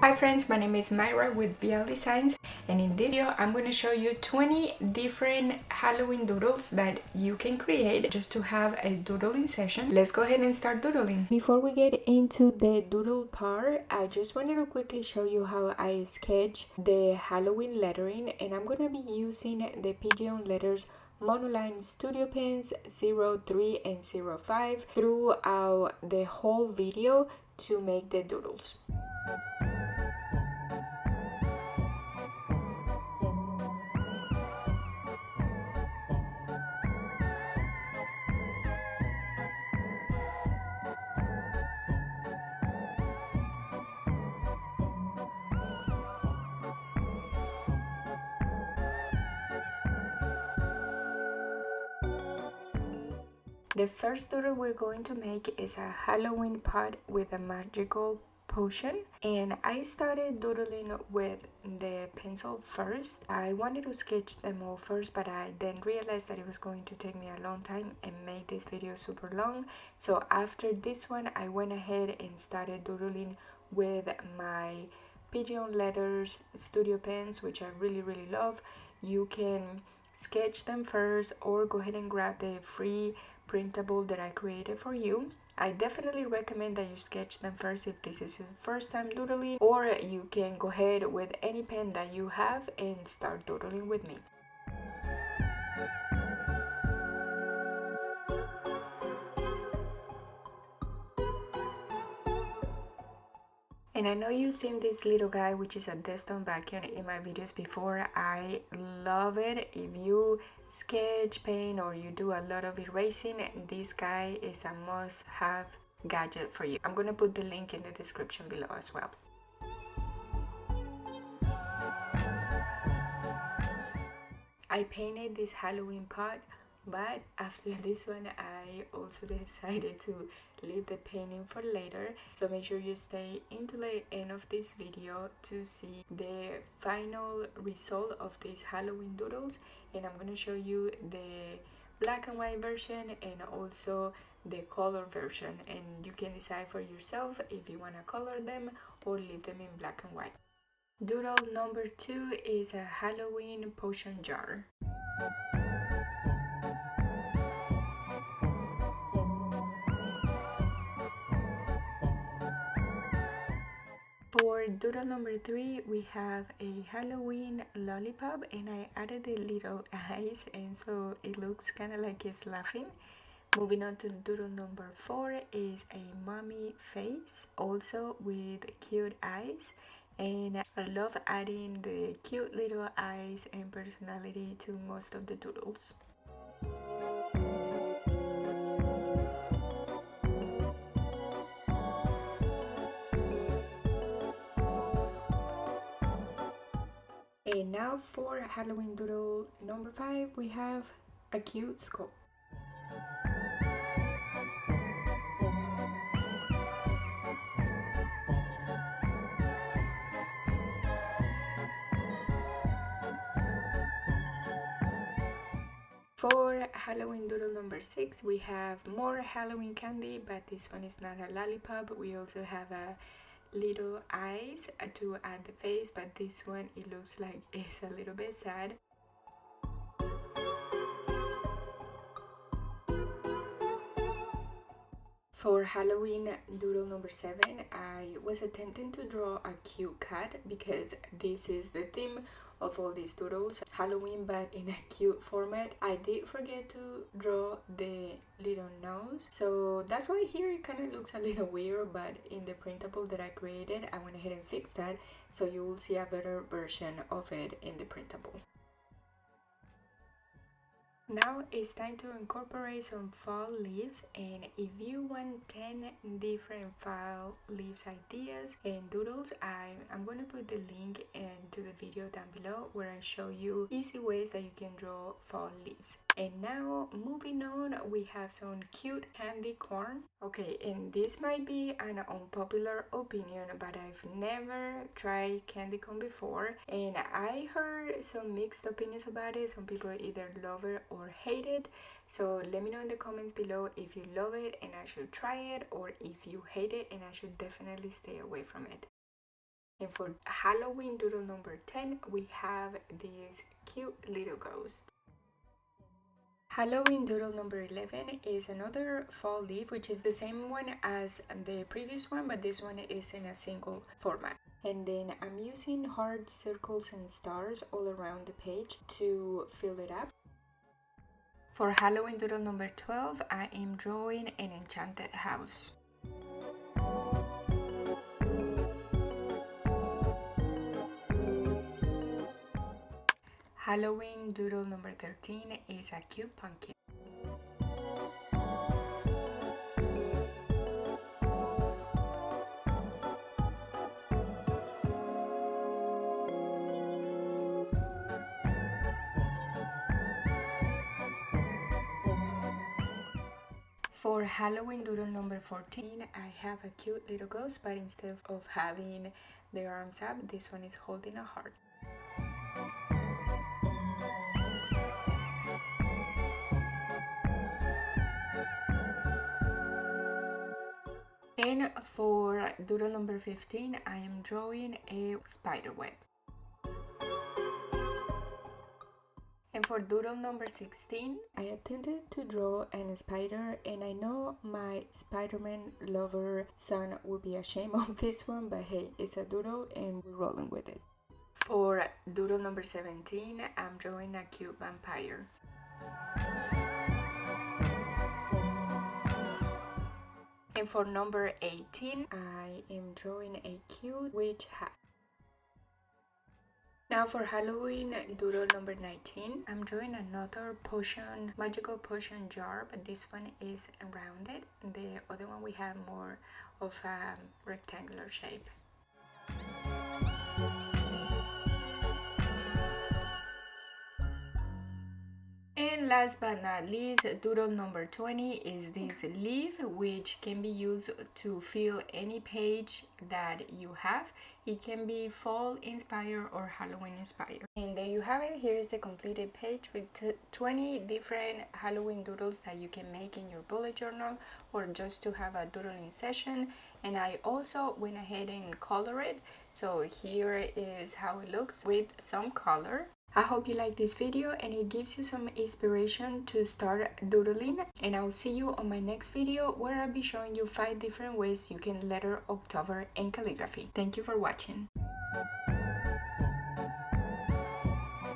Hi friends, my name is Myra with Vial Designs, and in this video I'm going to show you 20 different Halloween doodles that you can create just to have a doodling session. Let's go ahead and start doodling. Before we get into the doodle part, I just wanted to quickly show you how I sketch the Halloween lettering, and I'm going to be using the Pigeon letters monoline studio pens 03 and 05 throughout the whole video to make the doodles. The first doodle we're going to make is a Halloween pot with a magical potion, and I started doodling with the pencil first. I wanted to sketch them all first, but I then realized that it was going to take me a long time and make this video super long. So after this one, I went ahead and started doodling with my Pigeon letters studio pens, which I really love. You can sketch them first or go ahead and grab the free printable that I created for you. I definitely recommend that you sketch them first if this is your first time doodling, or you can go ahead with any pen that you have and start doodling with me. And I know you've seen this little guy, which is a desktop vacuum, in my videos before. I love it. If you sketch, paint, or you do a lot of erasing, this guy is a must-have gadget for you. I'm gonna put the link in the description below as well. I painted this Halloween pot, but after this one I also decided to leave the painting for later, so make sure you stay into the end of this video to see the final result of these Halloween doodles. And I'm going to show you the black and white version and also the color version, and you can decide for yourself if you want to color them or leave them in black and white. Doodle number 2 is a Halloween potion jar. For doodle number 3, we have a Halloween lollipop, and I added the little eyes, and so it looks kind of like it's laughing. Moving on to doodle number 4 is a mommy face, also with cute eyes. And I love adding the cute little eyes and personality to most of the doodles. And now for Halloween doodle number 5, we have a cute skull. For Halloween doodle number 6, we have more Halloween candy, but this one is not a lollipop. We also have a little eyes to add the face, but this one it looks like it's a little bit sad. For Halloween doodle number 7, I was attempting to draw a cute cat because this is the theme of all these doodles, Halloween but in a cute format. I did forget to draw the little nose, so that's why here it kind of looks a little weird, but in the printable that I created I went ahead and fixed that, so you will see a better version of it in the printable. Now it's time to incorporate some fall leaves, and if you want 10 different fall leaves ideas and doodles, I'm going to put the link into the video down below where I show you easy ways that you can draw fall leaves. And now moving on, we have some cute candy corn. Okay, and this might be an unpopular opinion, but I've never tried candy corn before, and I heard some mixed opinions about it. Some people either love it or hate it, so let me know in the comments below if you love it and I should try it, or if you hate it and I should definitely stay away from it. And for Halloween doodle number 10, we have this cute little ghost. Halloween doodle number 11 is another fall leaf, which is the same one as the previous one, but this one is in a single format. And then I'm using hard circles and stars all around the page to fill it up. For Halloween doodle number 12, I am drawing an enchanted house. Halloween doodle number 13 is a cute pumpkin. For Halloween doodle number 14, I have a cute little ghost, but instead of having the arms up, this one is holding a heart. And for doodle number 15, I am drawing a spider web. And for doodle number 16, I attempted to draw a spider, and I know my Spider-Man lover son will be ashamed of this one, but hey, it's a doodle and we're rolling with it. For doodle number 17, I'm drawing a cute vampire. And for number 18, I am drawing a cute witch hat. Now for Halloween doodle number 19, I'm drawing another potion, magical potion jar, but this one is rounded. The other one we have more of a rectangular shape. And last but not least, doodle number 20 is this leaf, which can be used to fill any page that you have. It can be fall inspired or Halloween inspired. And there you have it. Here is the completed page with 20 different Halloween doodles that you can make in your bullet journal or just to have a doodling session. And I also went ahead and colored it. So here is how it looks with some color. I hope you like this video and it gives you some inspiration to start doodling, and I'll see you on my next video where I'll be showing you 5 different ways you can letter October in calligraphy. Thank you for watching.